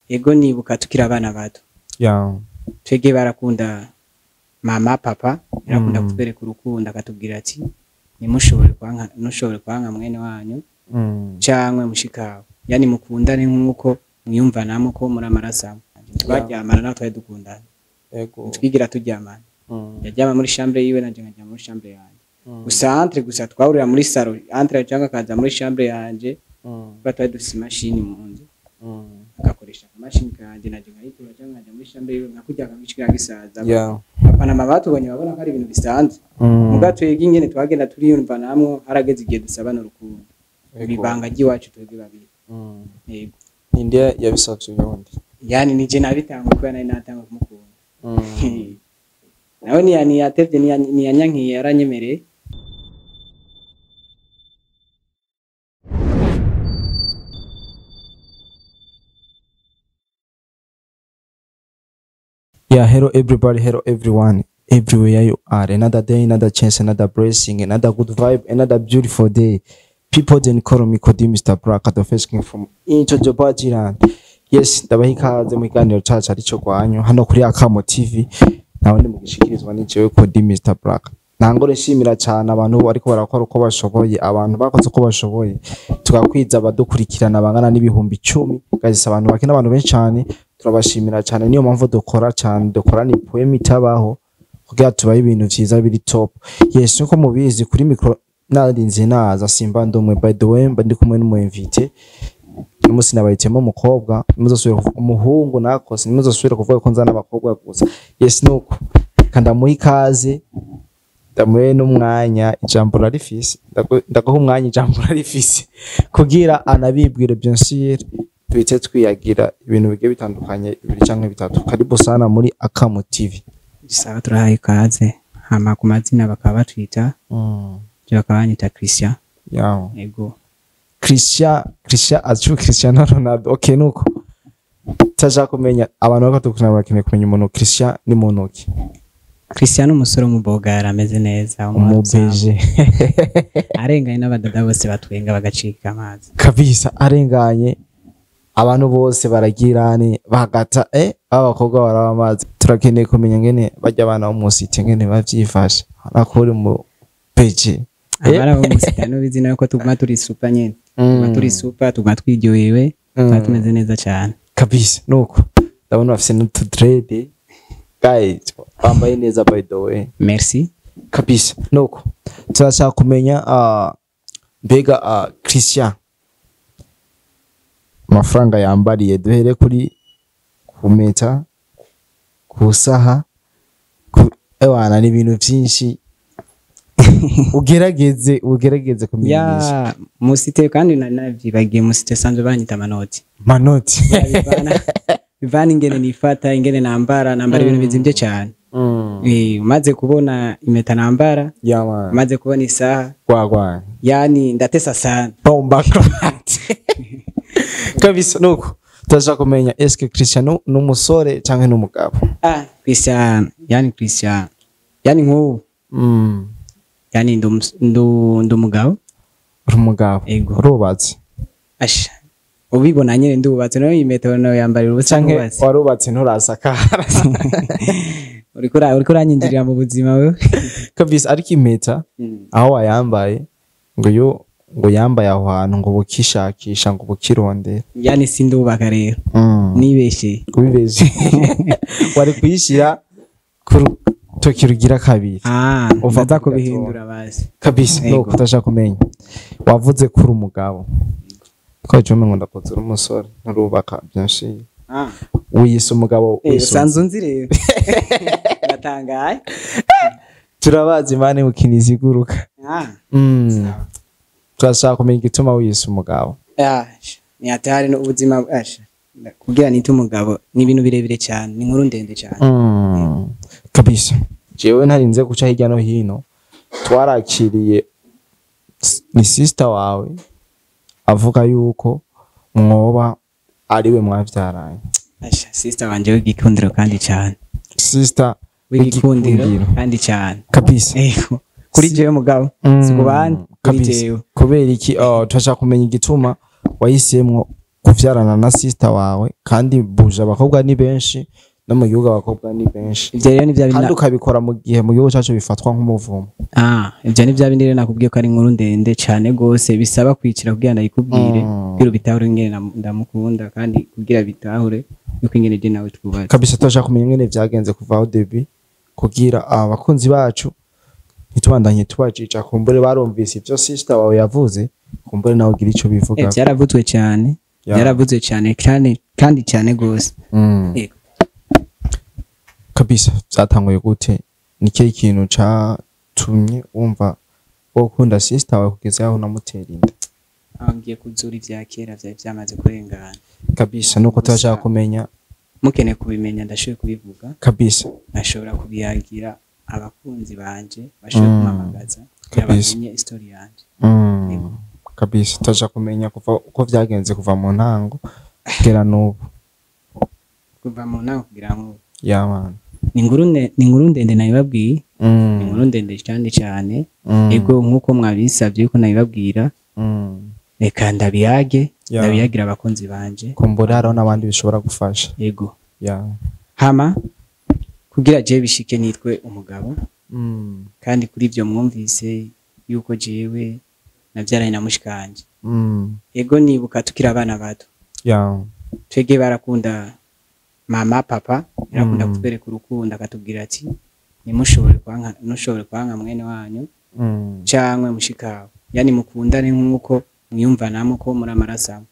ego nibuka tukira abana bato twege barakunda mama papa yarakunda kutwereka urukundo akatubwira ati nimushobore kwanka mwene wanyu cyangwa mushikawe yani mukundane nkuko mwiyumvanamo ko muri amaraso twaryamana naho twari dukundana twigira turyamana yajyama muri chambre yiwe nanje nkajya muri chambre yanjye gusa gusa twahurira muri salon entre cyangwa kaza muri chambre yanjye twari dufite machine mu nzu agakoresha machine kanje nanje nkayitura cyangwa nkajya muri chambre yiwe nkakujya kamishikira gisaza papa na mama batubonye babona ko ari ibintu bisanzwe mugato yegi nyene twagenda turiyumvanamo harageze igihe dusabana urukundo ibanga ry'iwacu twebwe babiri yego ninde yabisabye yundi yani nije nabitanga ko nari natanga kumukunda nawe ni yatevye ni yanyankiye yaranyemereye Yeah, hello everybody, hello everyone, everywhere you are. Another day, another chance, another blessing, another good vibe, another beautiful day. People then call me Kodi Mr. Braka, the first king from into Jobajiland. Yes, ndabahikaze mu kiganiro cyacu arico kwanyu hano kuri Akamo TV. Nawe ndi mugishikirizwa n'icewe Kodi Mr. Braka. Nangore nshimira cyane abantu bariko barakora uko bashoboye, abantu bakoze uko bashoboye. Tugakwiza abadukurikirana bangana n'ibihumbi 10. Guys, abantu bakina abantu benshi cyane. Turabashimira cyane niyo mpamvu dukora cyane dukora ni poem itabaho kugira tubaye ibintu vyiza biri top. Yes, uko mubizi kuri micro narinze naza simba ndomwe by the way ndi kumwe n'umu invite umunsi nabayitemo umukobwa nimuzosubira umuhungu nakose nimuzosubira kuvuga ko nzana abakobwa gusa. Yes, nuko kanda mu ikaze ndamuye n'umwanya ijambo rarifise ndagaho umwanya ijambo rarifise kugira anabibwire bien sûr twite twiyagira ibintu bige bitandukanye ibiri cyangwa bitatu. Karibu sana muri Akamo TV. Sawa turahaye ikaze hama ku mazina bakaba batwita je bakabanyita Christian. Ego Christian azu Cristiano Ronaldo. Okay, nuko taja kumenya abantu bakatukuna bakeneye kumenya umuntu Christian ni muntu ki. Christian umusore umubogara ameze neza umubeje arenganye n'abadada bose batwenga bagacika amazi kabisa arenganye abantu bose baragirane bagata abakobwa baraba amazi. Turakeneye kumenya ngene bajya abana bo musite ngene bavyifasha nakuri mu peje abana bo musite no bizina yuko tuguma turi super nyene turi super tuguma twiryohewe tumeze neza cyane kabisa. Nuko ndabona bafise n'utu dread guys bambaye neza by the way. Merci kabisa. Nuko turashaka kumenya mbega Christian amafaranga yambariye duhere kuri kumeta kusaha ewana n'ibintu byinshi ugerageze kumenyesha musite kandi navyibagiye musite sanzwe banyita manoti bivana ingene nifata ingene nambara ibintu bizimvye cyane. Umaze kubona impeta nambara umaze kubona isaha yani ndatesa sana bomba kabisa. Nuko taza kumenya eske Cristiano n'umusore canke n'umugabo. Cristiano yani nko yani ndumugabo urubatse asha ubibona nyene ndubatse no impeta no yambarira ubusa canke warubatse nturasakara uriko uranyinjirira mu buzima wewe kabisa. Ariko impeta aho wayambaye ngo yambaye aho hantu ngo bukishakisha ngo bukirondera yani sindubaka rero nibeshe ubibeshe wari kuyishira ku tokirugira kabiri uvaza kubihindura basi kabisa. No kutasha kumenya wavuze kuri umugabo ko cyome ngo ndapotse umusore nturubaka byinshi wiyise umugabo sanzu nzi rero natangaye turabazi mane mukinizi iguruka. Turashaka kumenya igituma wiyise umugabo. Ni atari no ubuzima kugira nita umugabo ni ibintu birebire cyane ni inkuru ndende cyane kabisa. Jewe ntarinze guca hirya no hino twarakiriye ni sister wawe avuga yuko mwoba ariwe mwavyaranye. Sister wanje w'igikundiro kandi cyane. Sister w'igikundiro kandi cyane kabisa. Kuri jewe mugabo sikubandi kabisa. Kubera iki turashaka kumenya igituma wayisemwo kuvyarana na sister wawe kandi buje abakobwa ni benshi no mu gihugu abakobwa ni benshi ivyo rero ni vya kandi ukabikora mu gihe mu gihugu cyacu bifatwa nk'umuvumo ivyo ni vya bindi rero nakubwiye ko ari inkuru ndende cane gose bisaba kwicira kugira ndayikubwire kugira bitahure ingene ndamukunda kandi kugira bitahure yuko ingene je nawe twubatse kabisa turashaka kumenya ingene vyagenze kuva au début kugira abakunzi bacu nitubandanye tubajica kumbure barumvise ivyo sister wawe yavuze kumbure nawe ugira ico bivuga vyaravuzwe cyane vyaravuzwe cyane kandi cyane gose kabisa byatanguye gute niki ikintu catumye wumva ukunda sister wawe kugeza aho namutera inda ngiye kuzura ivya kera vya byamaze kurengana kabisa nuko turashaka kumenya mukene kubimenya ndashoboye kubivuga kabisa nashobora kubiyagira abakunzi banje bashoboye kumamagaza yabamenye story yanje kabisa turashaka kumenya kuva uko vyagenze kuva mu ntango kugera n'ubu kuva mu ntango kugira ngo man ni inkuru ndende nayibabwiye ni inkuru ndende cyane ego nkuko mwabisabye yuko nayibabwira reka ndabiyagira abakunzi banje kumbura hariho n'abandi bishobora gufasha ego hama kugira je bishike nitwe umugabo kandi kuri ivyo mwumvise yuko jewe navyaranye na mushikanje ego nibuka tukira abana bato twege barakunda mama papa yarakunda kutwereka urukundo akatubwira ati nimushobore kwanka mwene wanyu cyangwa mushikawe yani mukundane nk'uko mwiyumvanamo ko muri amarasamo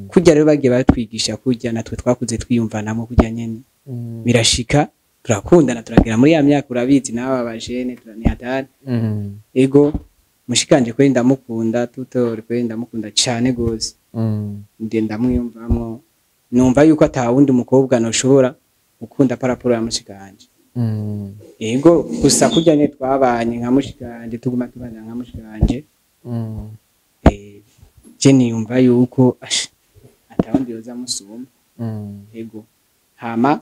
kujya rero bagiye batwigisha kujya natwe twakuze twiyumvanamo kujya nyene birashika turakundana turagera muri ya myaka urabizi nawe abajene turanihatari ego mushikanje kwe ndamukunda tutore kwe ndamukunda cyane gose ndenda mwiyumvamo numva yuko atawundi mukobwa noshobora gukunda paraporo ya mushikanje ego gusa kujya ne twabanye nka mushikanje tuguma tubana nka mushikanje je niyumva yuko atawundi yoza musuma ego hama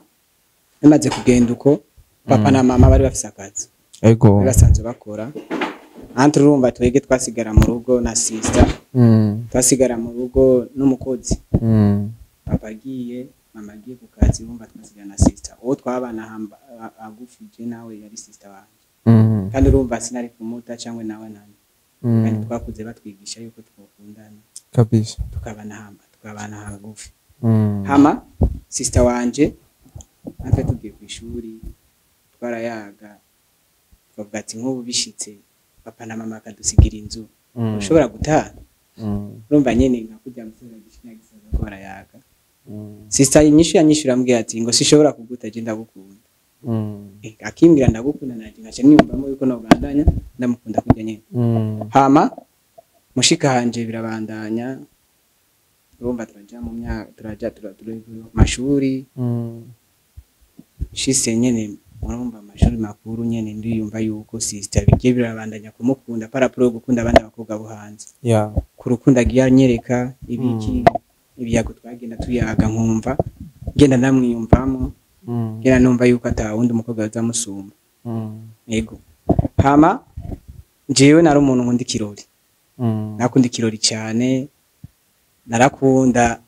bimaze kugenda uko papa na mama bari bafise akazi ego basanzwe bakora antre urumva twege twasigara mu rugo na sister twasigara mu rugo n'umukozi papa agiye mama agiye ku kazi urumva twasigara na sister uwo twabana agufije nawe yari sister wanje kandi urumva sinari kumuta cyangwa nawe nani kandi twakuze batwigisha yuko twakundana kabisa tukabana hagufi hama sister wanje natwe tugiye ku ishuri twarayaga twavuga ati nk'ubu bishitse papa na mama akadusigira inzu ushobora gutaha urumva nyene nkakujya musura gishina gisaza ko barayaga sister yanyishura ambwira ati ngo sishobora kuguta je ndagukunda akimbwira ndagukunda naje ngace niyumvamo yuko nobandanya ndamukunda kujya nyene hama mushika hanje birabandanya urumva turaja mu myaka turaja mashuri shise nyene urumva amashuri makuru nyene ndiyumva yuko sister bigiye birabandanya kumukunda paraporo gukunda abandi bakobwa bo hanze ku rukundo agiye nyereka ibiki ibiyago twagenda tuyaga nkumva ngenda ndamwiyumvamo ngenda numva yuko atawundi umukobwa azamusumba yego hama jewe nari umuntu nkunda ikirori nakunda ikirori cyane narakunda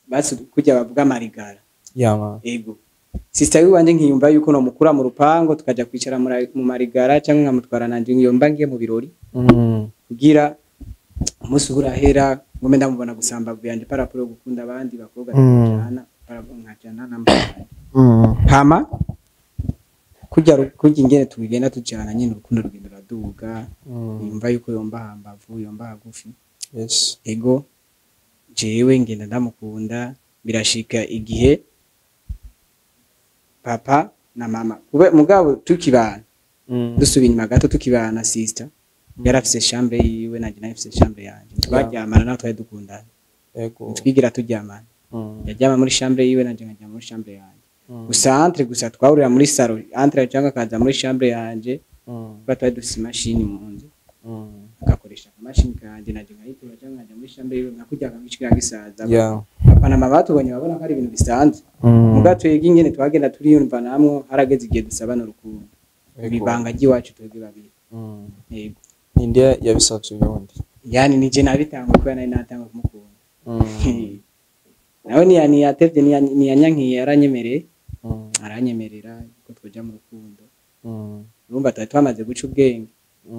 basi kujya bavuga amarigara yego sister wanje nkiyumva yuko no mukura mu rupango tukaja kwicara mu marigara cyangwa nkamutwara nanje ngiyomba ngiye mu birori kugira umunsi urahera ngome ndamubona gusamba byanje paraporo gukunda abandi bakobwa cyane paraporo nkajana nambara hama kujya ingene tugenda tujana nyine urukundo rugendo raduga yumva yuko yomba hambavu yomba hagufi ego jewe ngenda ndamukunda birashika igihe papa na mama kube mugabo tukibana dusubiye inyuma gato tukibana sister yarafise chambre yiwe nanje nafise chambre yanje twaryamana naho twari dukundana twigira turyamana yajyama muri chambre yiwe nanje nkajya muri chambre yanje gusa entre gusa twahurira muri salon entre cyangwa kaza muri chambre yanje batwaye dufise machine mu nzu agakoresha machine kanje nanje nkayitura cyangwa nkajya muri chambre yiwe nkakujya kamishikira gisaza papa na mama batubonye babona ko ari ibintu bisanzwe mugato yegi ingene twagenda turiyumva namwe harageze igihe dusabana urukundo ibibanga giwacu twebwe babiri yego India yabisavye yundi yani nije nabitangwe ko nari natangwe kumukunda nawe ntiyatevye ntiyanyankiye aranyemereye aranyemerera ko twoja mu rukundo urumva twari twamaze guca ubwenge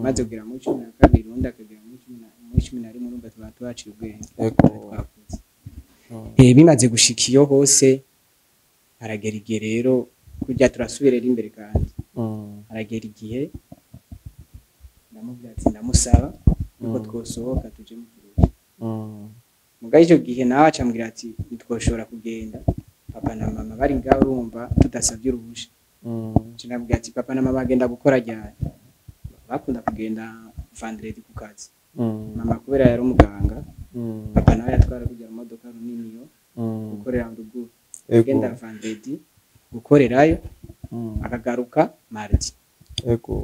maze kugira muri 12 undi akagira muri 11 urumva tuba twaciye ubwenge twakuze bimaze gushika iyo hose aragera igihe rero kujya turasubirera imbere kandi aragera igihe ndamubwira ati ndamusaba yuko twosohoka tuje mu kirori muga icyo gihe nawe acambwira ati ntitwoshobora kugenda papa na mama bari ngaho urumva tudasabye uruhusha ndamubwira ati papa na mama bagenda gukora ryari bakunda kugenda vendredi ku kazi mama kubera yari umuganga papa nawe yatwara kujya mu modoka runini yo gukorera mu rugo agenda vendredi gukorerayo akagaruka mardi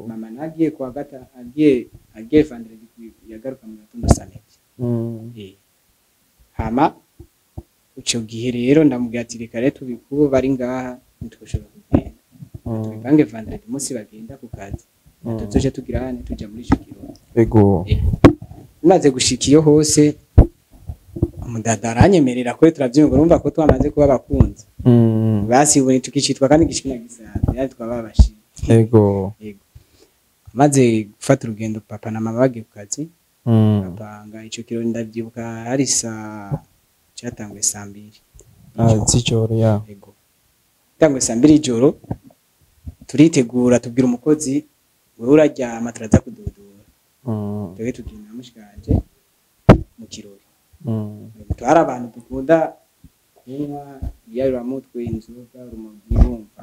mama nagiye kwa gata agiye vendredi yagaruka mu gatondo samedi hama uco gihe rero ndamubwira ati reka rero tubikubo bari ngaha ntitwoshobora kugenda tubipange vendredi munsi bagenda ku kazi tuzoje tugira hane tuja muri ico kirori maze gushika iyo hose umudada aranyemerera ko turavyumva urumva ko twamaze kuba abakunzi basi ubu tukicitwa kandi gishikina gisaza yari twababashi maze gufata urugendo papa na mama bagiye ku kazi bapanga ico kirori ndavyibuka hari cyatangwe saa 2 z'ijoro tangwe saa 2 ijoro turitegura tubwira umukozi wewe uraryama turaza kududura twebwe tugenda mushikanje mu kirori twari abantu dukunda kunywa ibiyabiramutwe inzoga urumogi bumva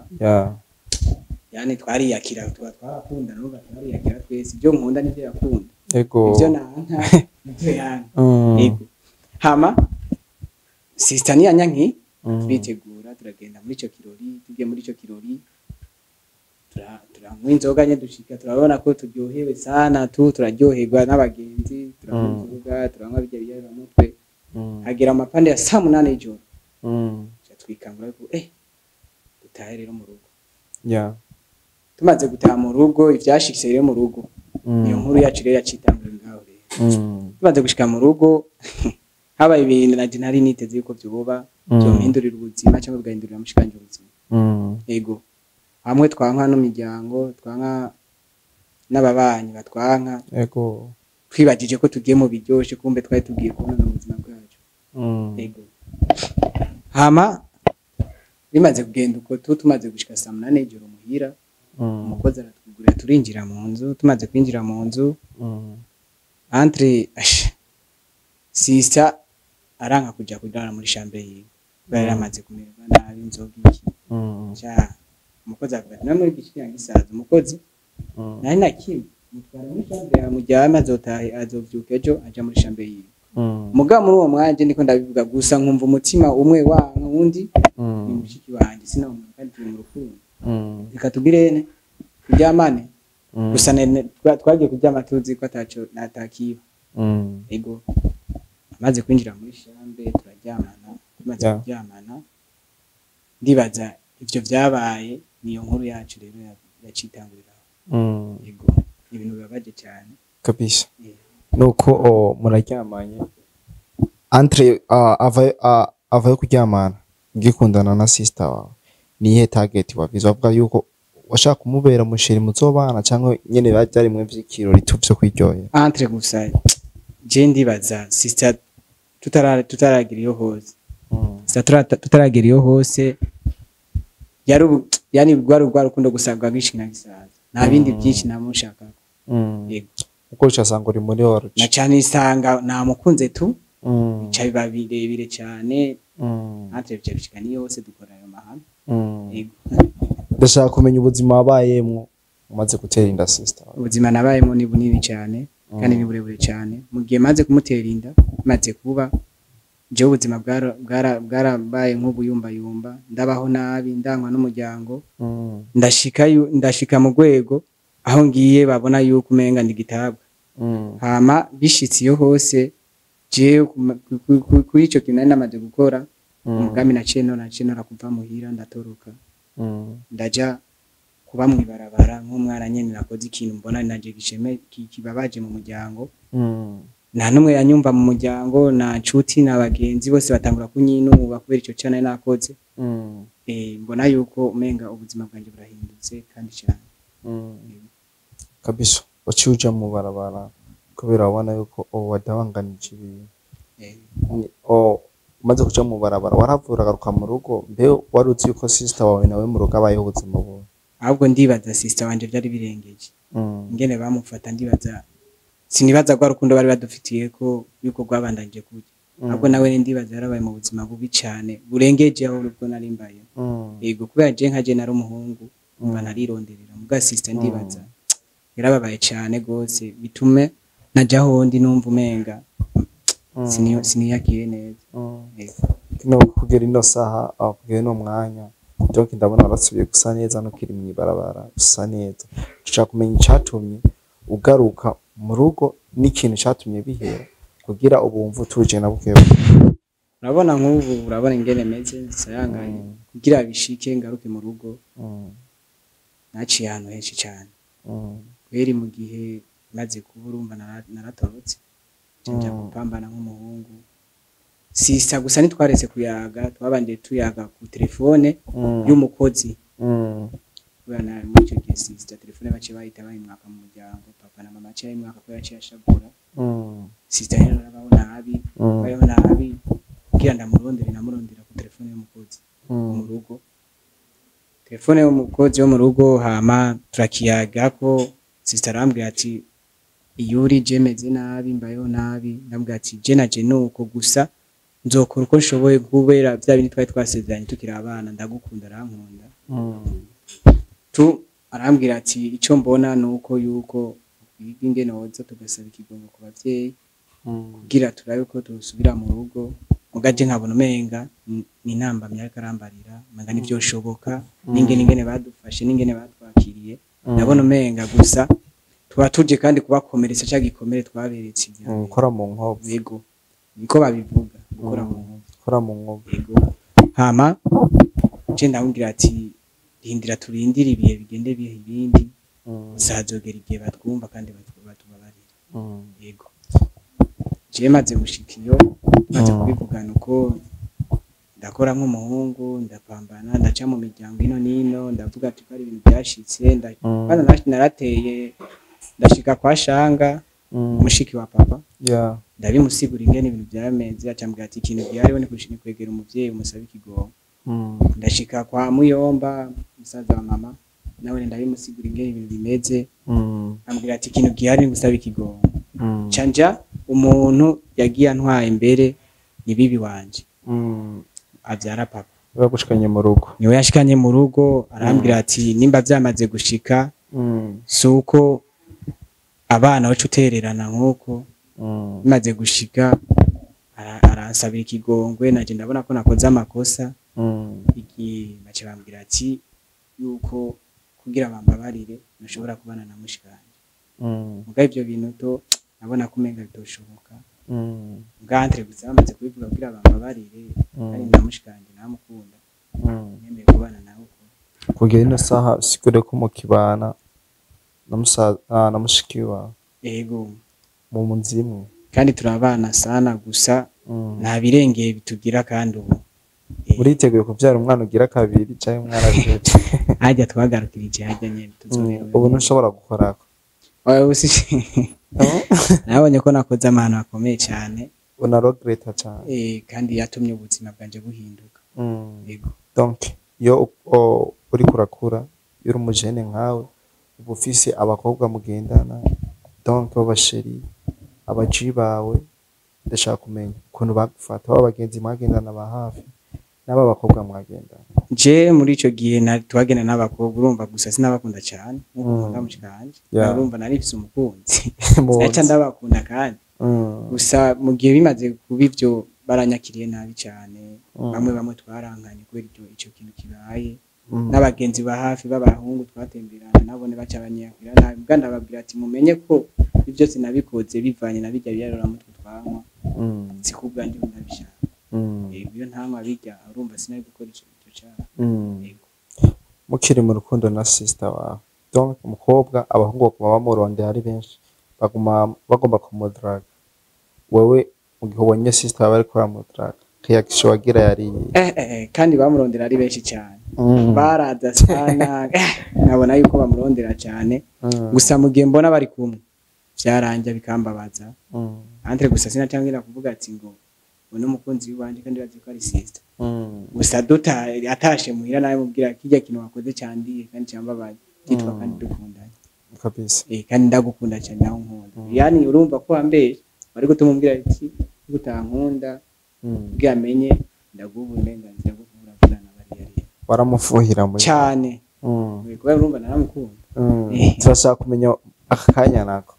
yani twariyakira twarakunda n'ubu twariyakira twese ibyo nkunda n'ibyo yakunda ibyo nanka ibyo yanka hama sister niyanyanki twitegura turagenda muri ico kirori tugiye muri ico kirori turanywa inzoga nye dushika turabona ko turyohewe sana turaryoherwa n'abagenzi turanywa inzoga turanywa bijya biyabiramutwe hagera amapande ya saa 8 ijoro twikangura ko dutahe rero mu rugo tumaze gutaha mu rugo ivyashikise rero mu rugo iyo nkuru yacu rero yacitangura ngaho rero tumaze gushika mu rugo habaye ibintu naje nari niteze yuko byoba byompindurira ubuzima cyangwa bwahindurira mushikanje ubuzima yego hamwe twanka no miryango twanka n'ababanyi batwanka twibagije ko tugiye mu biryoshe kumbe twari tugiye kubona mu buzima bwacu yego hama bimaze kugenda uko tumaze gushika saa 8 ijoro muhira umukozi aratwugurira turinjira mu nzu tumaze kwinjira mu nzu entre sister aranka kujya kudara muri chambre yiwe bari amaze kumererwa nabi inzoga iki umukozi avuga na muri gishikira gisaza umukozi nari nakimwe mutwara muri chambre ya mujyama azotahe azovyuka ejo aja muri chambre yiwe muga muri uwo mwanje niko ndabivuga gusa nkumva umutima umwe wanka undi ni mushiki wanje sinamwe kandi turi mu rukundo reka tubirene kuryamane gusa twagiye kuryama tuzi ko ataco natakiba ego amaze kwinjira muri chambre turaryamana tumaze kuryamana ndibaza ivyo vyabaye niyo nkuru yacu rero yacitangurira ego ibintu bibabaje cyane kabisa nuko muraryamanye entre avayo kuryamana ngikundana na sister wawe nihe target wavize avuga yuko washaka kumubera musheri muzobana cyangwa nyene byari mwe vy'ikirori tuvyo kwiryohera entre gusa je ndibaza sister tutaragira iyo hose tutaragira iyo hose yani rwa rukundo gusabwa gishina gisaza nta bindi byinshi namushaka yego uko cyasanga uri muri oro na cyane isanga namukunze tu bicaye babirebire cyane ntacyo bishika ni yose dukora ayo mahano yego ndashaka kumenya ubuzima wabayemwo umaze gutera inda sister ubuzima nabayemo ni bunini cyane kandi ni burebure cyane mu gihe maze kumutera inda maze kuba je ubuzima bwarabaye nk'ubuyumba yumba ndabaho nabi ndangwa n'umuryango ndashika mu rwego aho ngiye babona yuko umenga ndigitabwa hama bishitsi yo hose je kuri ico kintu namaze gukora umugambi naciye kuva muhira ndatoroka ndaja kuba mwibarabara nk'umwana nyene nakoze ikintu mbona naje gisheme kibabaje mu muryango nta numwe yanyumva mu muryango na nshuti na bagenzi bose batangura kunyinuba kubera ico cyane nakoze mbona yuko umenga ubuzima bwanjye burahindutse kandi cyane kabisa waciuja mu barabara kubera ubona yuko wadawanganije ibintu umaze kuja mu barabara waravura garuka mu rugo mbe waruzi yuko sister wawe nawe mu rugo abayeho ubuzima bubi ahubwo ndibaza sister wanje byari birengeje ingene bamufata ndibaza sinibaza gwa rukundo bari badufitiye ko yuko gwabandanje kujya ahubwo nawe ndibaza yarabaye mu buzima bubi cyane burengeje aho ubwo nari mbaye yego kubera je nkaje nari umuhungu umva narironderera muga sister ndibaza yarababaye cyane gose bitume najaho ndi numva umenga siniyakiye neza no kugera ino saha kugera no mwanya donc ndabona arasubiye gusa neza no kiri mwibarabara gusa neza ushaka kumenya icyatumye ugaruka mu rugo n'ikintu cyatumye bihera kugira ubumva utuje na bukewe urabona nk'ubu urabona ingene meze sayanganye kugira bishike ngaruke mu rugo naciye ahantu henshi cyane kweri mu gihe maze kuburumva naratorotse njya gupambana nk'umuhungu sisa gusa nitwaretse kuyaga twabanje tuyaga ku telefone y'umukozi bana mu cyo gihe sisa telefone bace bayita bayimwaka mu muryango papa na mama cyaye mwaka ko yaciye ashagura sisa rero nababona abi bayona abi kugira ndamurondera ku telefone y'umukozi mu rugo telefone y'umukozi wo mu rugo hama turakiyaga ko sisa arambwira ati iyuri jemeze nabi mbayo nabi ndambwira ati je naje nuko gusa nzokora uko nshoboye kubera bya bintu twari twasezeranye tukiri abana ndagukunda arankunda tu arambwira ati icyo mbona nuko yuko ingene woza tugasaba ikigongo ku bavyeyi kugira turabe ko tusubira mu rugo mugaje nkabona umenga ni namba myakarambarira manga nivyo shoboka n'ingene badufashe n'ingene batwakiriye ndabona umenga gusa tuba tuje kandi kubakomeretsa cya gikomere twaberetse gukora mu nkobo yego niko babivuga gukora mu nkobo yego hama je ndamubwira ati rindira turindira ibihe bigende bihe ibindi uzazogera igihe batwumva kandi batubabarira yego je maze gushika iyo maze kubivugana uko ndakora nk'umuhungu ndapambana ndaca mu miryango ino nino ndavuga ati ari ibintu byashitse narateye ndashika kwa shanga umushiki wa papa ndabimusigura ingene ibintu byameze acambwira ati ikintu byariho ni kushini kwegera umuvyeyi umusaba ikigongo ndashika kwa muyomba musaza wa mama nawe ndabimusigura ingene ibintu bimeze ambwira ati ikintu gihari ni gusaba ikigongo canja umuntu yagiye antwaye imbere ni bibi wanje avyara papa bagushikanye mu rugo niwe yashikanye mu rugo arambwira ati nimba vyamaze gushika suko abana bacu utererana nkuko bimaze gushika aransabira ikigongwe naje ndabona ko nakoze amakosa iki bace bambwira ati yuko kugira bambabarire nashobora kubana na mushikanje muga ivyo bintu to nabona kumenga bitoshoboka bwantre gusa bamaze kubivuga kugira bambabarire ari na mushikanje namukunda nemeye kubana nawe kugira ino saha sikure ko mukibana na mushiki wawe yego mu nzimwe kandi turabana sana gusa nta birengeye bitugira kandi ubu uriteguye kubyara umwana ugira kabiri cyangwa umwana afite hajya twagarukirije hajya nyene tuzobera ubu ntushobora gukora ko nabonye ko nakoze amahano akomeye cyane una regreta cyane kandi yatumye ubuzima bwanje buhinduka yego donc yo uri kurakura yuri umujene nkawe ubu ufise abakobwa mugendana donc babasheri abaji bawe ndashaka kumenya ukuntu bagufata aba bagenzi mwagendana ba hafi n'aba bakobwa mwagendana je muri ico gihe twagenda n'abakobwa urumva gusa sinabakunda cyane nkuko ndamushikanje urumva nari mfise umukunzi acha ndabakunda kandi gusa mu gihe bimaze kuba ivyo baranyakiriye nabi cyane bamwe twarankanye kubera ico kintu kibaye n'abagenzi ba hafi b'abahungu twatemberana nabone baca banyakira nabi bwanda babwira ati mumenye ko ibyo sinabikoze bivanye na bijya byarora mutwe twanywa sikubwa ndi ndabishaka iyo ntanywa bijya urumva sinari gukora ico cyane mukiri mu rukundo na sister wawe donc umukobwa abahungu baba bamurondera ari benshi bagomba kumudraga wewe mu gihe ubonye sister yawe ariko aramudraga reaction wagira yari kandi bamurondera ari benshi cyane baraza sana nkabona yuko bamurondera cyane gusa mu gihe mbona bari kumwe byaranja bikambabaza entre gusa sinatangira kuvuga ati ngo uno umukunzi wanje kandi bazi ko ari sister gusa atashe muhira nawe mubwira kijya kintu wakoze cyandiye kandi cyambabaye kitwa kandi dukundanye kabisa kandi ndagukunda cyane nawe nkunda yani urumva ko ambeshe bari gutumubwira ati gutankunda bwamenye ndagubu uburenganzira bwo kuvura abana bari yari waramufuhira muri cyane kubera urumva naramukunda turashaka kumenya akanya nako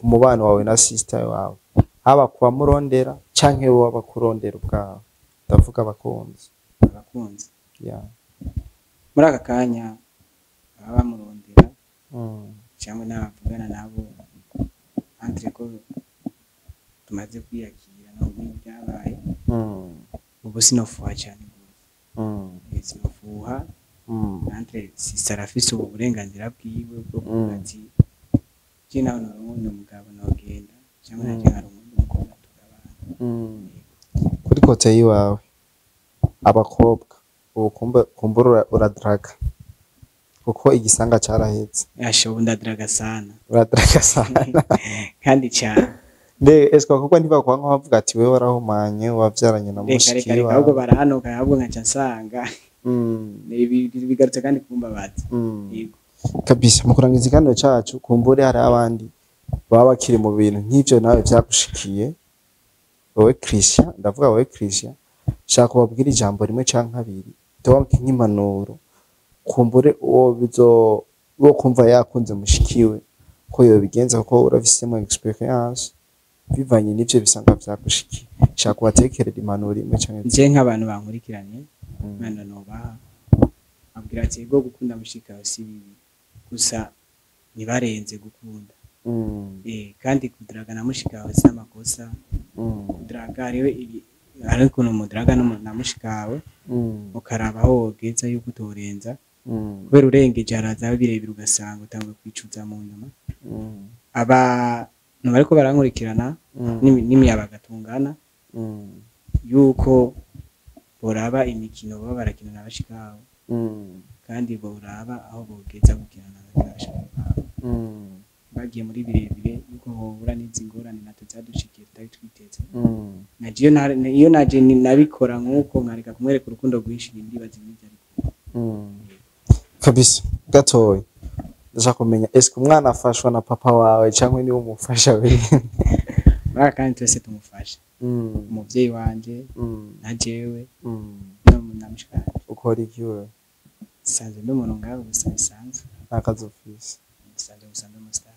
umubano wawe na sister wawe haba kuba murondera canke wowe abakurondera ubwawe ndavuga abakunzi yeah muri aka kanya baba murondera cyangwa n'abavugana nabo entre ko tumaze kwiyakira no byabaye ubu sinofuha cyane sinofuha entre sister afise uburenganzira bwiwe bwo kugira kina n'urundi mugabo nogenda cyangwa n'acyari umuntu mukobwa tukabana kuri kote yiwawe abakobwa ubu kumbura uradraga kuko igisanga carahetse yashobo ndadraga sana uradraga sana kandi cyane esko kuko ntibakwa nko bavuga ati wewe warahumanye wavyaranye na mushiki wawe ahubwo barahanoka ahubwo nkaca nsanga bigarutse kandi kumbabaza yego kabisa mukurangiza ikiganiro cacu kumbure hari abandi baba bakiri mu bintu nk'ivyo nawe vyagushikiye wowe Christian ndavuga wowe Christian shaka kubabwira ijambo rimwe canke kabiri donc nk'impanuro kumbure wo kumva yakunze mushikiwe ko yo bigenza ko urafisemo experience bivanye n'ivyo bisanga vyagushikiye shaka kubatekerera impanuro imwe canke je nk'abantu bankurikiranye mwana nobaha abwira ati go gukunda mushikawe si bibi gusa nibarenze gukunda kandi kudraga na mushikawe si amakosa kudraga rero ariko no mudraga na mushikawe ukaraba aho wogeza yuko utorenza kubera urengeje araza birebire ugasanga utangwe kwicuza mu nyuma abantu bariko barankurikirana n'imiyabaga tungana yuko boraba imikino baba barakina n'abashikawe kandi boraba aho bogeza gukina n'abashikawe bagiye muri birebire yuko hobura n'izingorane natwe zadushikiye tutari twiteze nagiye iyo naje nabikora nkuko nkareka kumwereka urukundo rwinshi ndibaza n'ibyo ariko kabisa gatoyi ndashaka kumenya eske umwana afashwa na papa wawe cyangwa ni umufasha we kandi twese tumufasha umuvyeyi wanje na jewe na mushikanje ukora iki wewe sanze n'umuntu ngaho gusa bisanzwe nakazofisi sanze gusanze mu star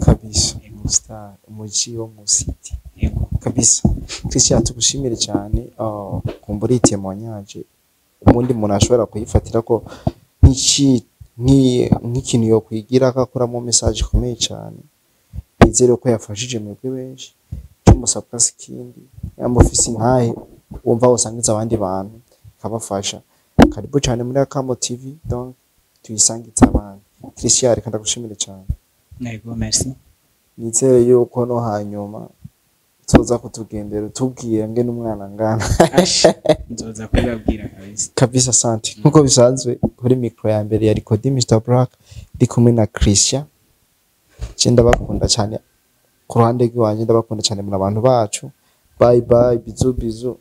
kabisa star umuji wo mu city kabisa Christian tugushimire cyane kumbura itemonyaje umundi muntu ashobora kuyifatira ko nk'ikintu yo kwigira akakuramo message ikomeye cyane nizere ko yafashije mwebwe benshi tumusabwa sikindi yamufisi ntahe wumva usangiza abandi bantu kabafasha karibu cyane muri Akamo TV donc tuyisangiza abandi Christian reka ndagushimire cyane yego merci nizere yuko no hanyuma tuza kutugendera utubwire nge n'umwana ngana nzoza kubabwira kabisa asante nkuko bisanzwe kuri micro ya mbere ya Recording Mr Black ndi kumwe na Christian cyenda bakunda cyane ku ruhande rw'iwanje ndabakunda cyane mu abantu bacu bye bye bizu bizu